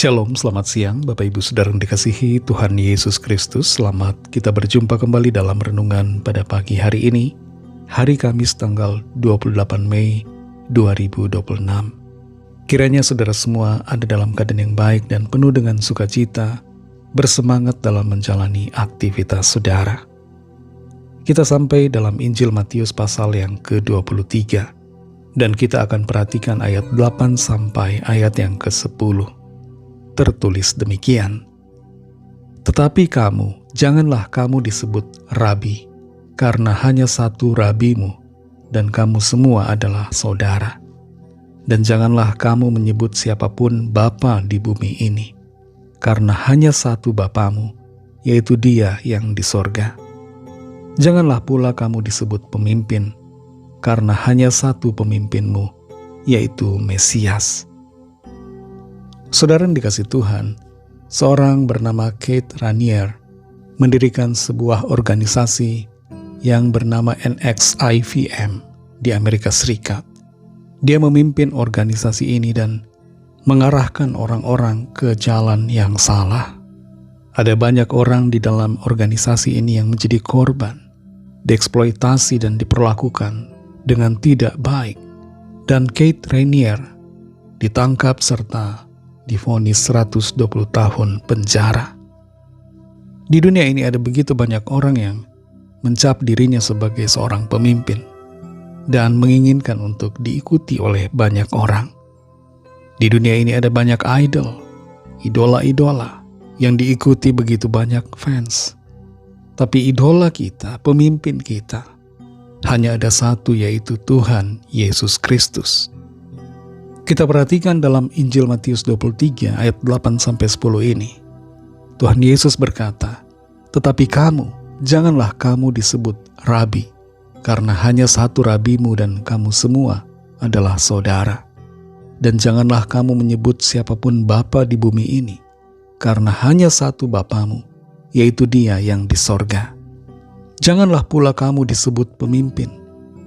Shalom, selamat siang Bapak Ibu Saudara yang dikasihi Tuhan Yesus Kristus. Selamat kita berjumpa kembali dalam renungan pada pagi hari ini, hari Kamis tanggal 28 Mei 2026. Kiranya saudara semua ada dalam keadaan yang baik dan penuh dengan sukacita, bersemangat dalam menjalani aktivitas saudara. Kita sampai dalam Injil Matius pasal yang ke-23, dan kita akan perhatikan ayat 8 sampai ayat yang ke-10. Tertulis demikian, "Tetapi kamu, janganlah kamu disebut Rabi, karena hanya satu Rabimu, dan kamu semua adalah saudara. Dan janganlah kamu menyebut siapapun Bapa di bumi ini, karena hanya satu Bapamu, yaitu Dia yang di sorga. Janganlah pula kamu disebut pemimpin, karena hanya satu pemimpinmu, yaitu Mesias." Saudara yang dikasih Tuhan, seorang bernama Keith Raniere mendirikan sebuah organisasi yang bernama NXIVM di Amerika Serikat. Dia memimpin organisasi ini dan mengarahkan orang-orang ke jalan yang salah. Ada banyak orang di dalam organisasi ini yang menjadi korban, dieksploitasi dan diperlakukan dengan tidak baik. Dan Keith Raniere ditangkap serta divonis 120 tahun penjara. Di dunia ini ada begitu banyak orang yang mencap dirinya sebagai seorang pemimpin dan menginginkan untuk diikuti oleh banyak orang. Di dunia ini ada banyak idol, idola-idola yang diikuti begitu banyak fans. Tapi idola kita, pemimpin kita, hanya ada satu, yaitu Tuhan Yesus Kristus. Kita perhatikan dalam Injil Matius 23 ayat 8-10 ini. Tuhan Yesus berkata, "Tetapi kamu, janganlah kamu disebut Rabi, karena hanya satu Rabimu dan kamu semua adalah saudara. Dan janganlah kamu menyebut siapapun Bapa di bumi ini, karena hanya satu Bapamu, yaitu Dia yang di sorga. Janganlah pula kamu disebut pemimpin,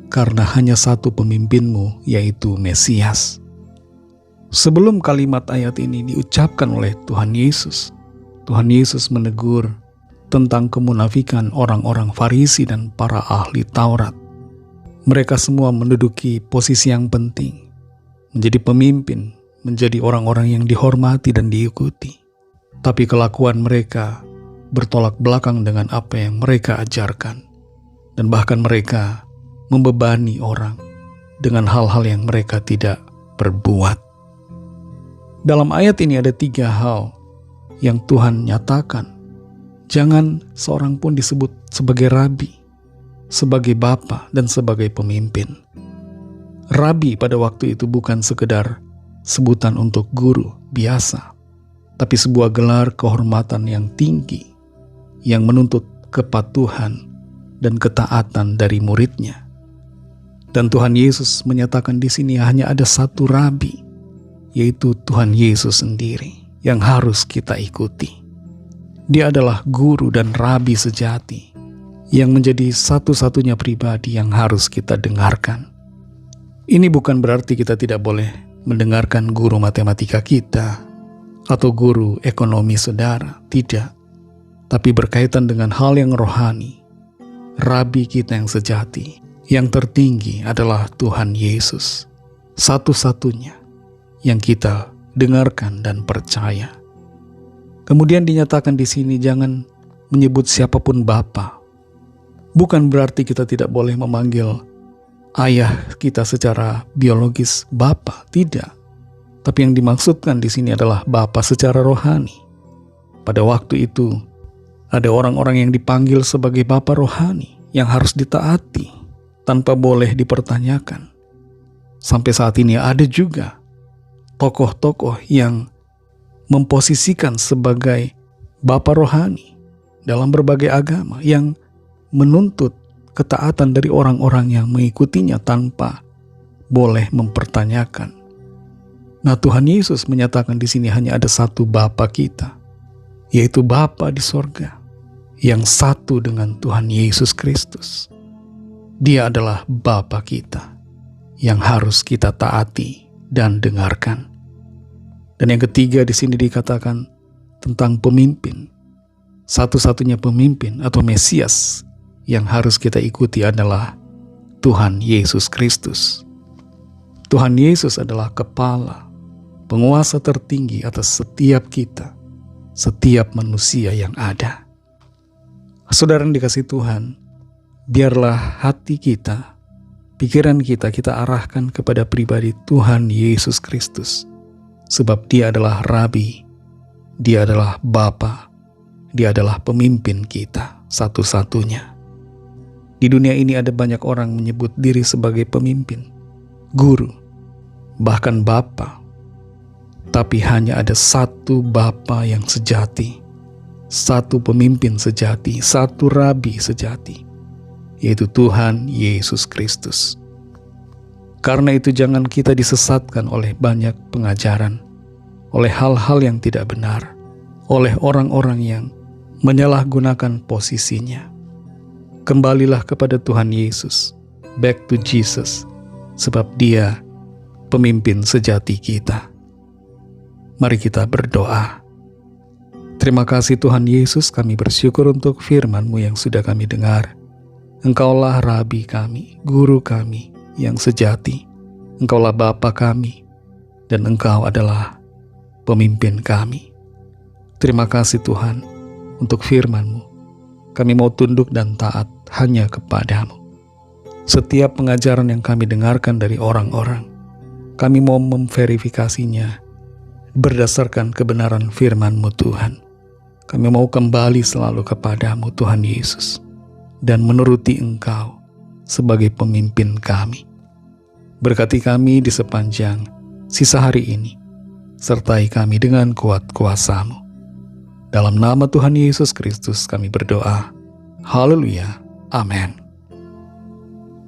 karena hanya satu pemimpinmu, yaitu Mesias." Sebelum kalimat ayat ini diucapkan oleh Tuhan Yesus menegur tentang kemunafikan orang-orang Farisi dan para ahli Taurat. Mereka semua menduduki posisi yang penting, menjadi pemimpin, menjadi orang-orang yang dihormati dan diikuti. Tapi kelakuan mereka bertolak belakang dengan apa yang mereka ajarkan, dan bahkan mereka membebani orang dengan hal-hal yang mereka tidak perbuat. Dalam ayat ini ada 3 hal yang Tuhan nyatakan. Jangan seorang pun disebut sebagai Rabi, sebagai Bapa, dan sebagai pemimpin. Rabi pada waktu itu bukan sekedar sebutan untuk guru biasa, tapi sebuah gelar kehormatan yang tinggi yang menuntut kepatuhan dan ketaatan dari muridnya. Dan Tuhan Yesus menyatakan di sini hanya ada satu Rabi, yaitu Tuhan Yesus sendiri yang harus kita ikuti. Dia adalah guru dan rabi sejati yang menjadi satu-satunya pribadi yang harus kita dengarkan. Ini bukan berarti kita tidak boleh mendengarkan guru matematika kita atau guru ekonomi saudara, tidak. Tapi berkaitan dengan hal yang rohani, rabi kita yang sejati, yang tertinggi adalah Tuhan Yesus, satu-satunya yang kita dengarkan dan percaya. Kemudian dinyatakan di sini jangan menyebut siapapun Bapa. Bukan berarti kita tidak boleh memanggil ayah kita secara biologis Bapa, tidak. Tapi yang dimaksudkan di sini adalah Bapa secara rohani. Pada waktu itu ada orang-orang yang dipanggil sebagai Bapa rohani yang harus ditaati tanpa boleh dipertanyakan. Sampai saat ini ada juga tokoh-tokoh yang memposisikan sebagai Bapa rohani dalam berbagai agama yang menuntut ketaatan dari orang-orang yang mengikutinya tanpa boleh mempertanyakan. Nah, Tuhan Yesus menyatakan di sini hanya ada satu Bapa kita, yaitu Bapa di sorga, yang satu dengan Tuhan Yesus Kristus. Dia adalah Bapa kita yang harus kita taati dan dengarkan. Dan yang ketiga di sini dikatakan tentang pemimpin. Satu-satunya pemimpin atau Mesias yang harus kita ikuti adalah Tuhan Yesus Kristus. Tuhan Yesus adalah kepala, penguasa tertinggi atas setiap kita, setiap manusia yang ada. Saudara yang dikasihi Tuhan, biarlah hati kita, pikiran kita arahkan kepada pribadi Tuhan Yesus Kristus. Sebab Dia adalah Rabi, Dia adalah Bapa, Dia adalah pemimpin kita satu-satunya. Di dunia ini ada banyak orang menyebut diri sebagai pemimpin, guru, bahkan Bapa. Tapi hanya ada satu Bapa yang sejati, satu pemimpin sejati, satu Rabi sejati, yaitu Tuhan Yesus Kristus. Karena itu jangan kita disesatkan oleh banyak pengajaran, oleh hal-hal yang tidak benar, oleh orang-orang yang menyalahgunakan posisinya. Kembalilah kepada Tuhan Yesus, back to Jesus, sebab Dia pemimpin sejati kita. Mari kita berdoa. Terima kasih Tuhan Yesus, kami bersyukur untuk firman-Mu yang sudah kami dengar. Engkaulah Rabi kami, guru kami yang sejati. Engkaulah Bapa kami, dan Engkau adalah pemimpin kami. Terima kasih Tuhan untuk firman-Mu. Kami mau tunduk dan taat hanya kepadamu. Setiap pengajaran yang kami dengarkan dari orang-orang, kami mau memverifikasinya berdasarkan kebenaran firman-Mu Tuhan. Kami mau kembali selalu kepadamu Tuhan Yesus, dan menuruti Engkau sebagai pemimpin kami. Berkati kami di sepanjang sisa hari ini, sertai kami dengan kuat kuasa-Mu. Dalam nama Tuhan Yesus Kristus kami berdoa. Haleluya. Amin.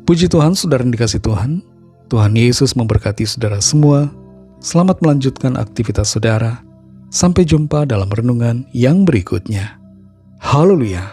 Puji Tuhan, saudara yang dikasihi Tuhan. Tuhan Yesus memberkati saudara semua. Selamat melanjutkan aktivitas saudara. Sampai jumpa dalam renungan yang berikutnya. Haleluya.